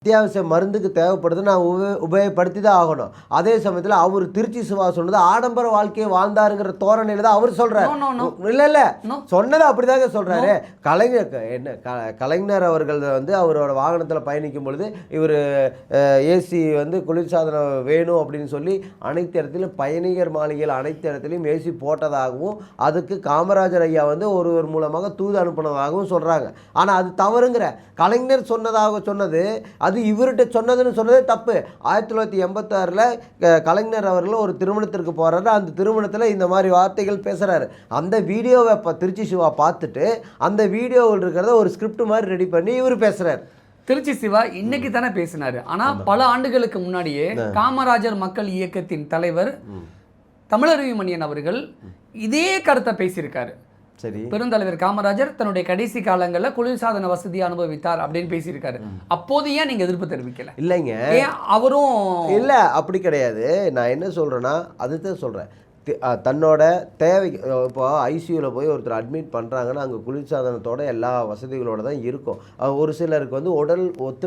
அத்தியாவசிய மருந்துக்கு தேவைப்படுது நான் உபயோகப்படுத்தி தான் ஆகணும். அதே சமயத்தில் அவர் திருச்சி சிவா சொன்னது ஆடம்பர வாழ்க்கையை வாழ்ந்தாருங்கிற தோரணையில் தான் அவர் சொல்கிறார். இல்லை சொன்னது அப்படிதாங்க சொல்கிறாரு. கலைஞர் அவர்கள் வந்து அவரோட வாகனத்தில் பயணிக்கும் பொழுது இவர் ஏசி வந்து குளிர்சாதனம் வேணும் அப்படின்னு சொல்லி அனைத்து இடத்துலையும் பயணிகர் மாளிகையில் அனைத்து இடத்துலையும் ஏசி போட்டதாகவும் அதுக்கு காமராஜர் ஐயா வந்து ஒருவர் மூலமாக தூது அனுப்பினதாகவும் சொல்கிறாங்க. ஆனால் அது தவறுங்கிற கலைஞர் சொன்னது அது இவர்கிட்ட சொன்னதே தப்பு. 1986 கலைஞர் அவர்கள் ஒரு திருமணத்திற்கு போகிறாரு. அந்த திருமணத்தில் இந்த மாதிரி வார்த்தைகள் பேசுகிறாரு. அந்த வீடியோவை திருச்சி சிவா பார்த்துட்டு அந்த வீடியோவில் இருக்கிறத ஒரு ஸ்கிரிப்ட் மாதிரி ரெடி பண்ணி இவர் பேசுகிறார். திருச்சி சிவா இன்னைக்கு தானே பேசினாரு. ஆனால் பல ஆண்டுகளுக்கு முன்னாடியே காமராஜர் மக்கள் இயக்கத்தின் தலைவர் தமிழருவி மணியன் அவர்கள் இதே கருத்தை பேசியிருக்காரு. சரி, பெருந்தலைவர் காமராஜர் தன்னுடைய கடைசி காலங்களில் குளிர்சாதன வசதியை அனுபவித்தார் அப்படின்னு பேசியிருக்காரு. அப்போது ஏன் நீங்க எதிர்ப்பு தெரிவிக்கல? இல்லைங்க, அவரும் இல்லை அப்படி கிடையாது. நான் என்ன சொல்றேன்னா அதுதான் சொல்றேன். தன்னோட தேவைக்கு இப்போ ஐசியூவில் போய் ஒருத்தர் அட்மிட் பண்ணுறாங்கன்னா அங்கே குளிர்சாதனத்தோட எல்லா வசதிகளோடு தான் இருக்கும். ஒரு சிலருக்கு வந்து உடல்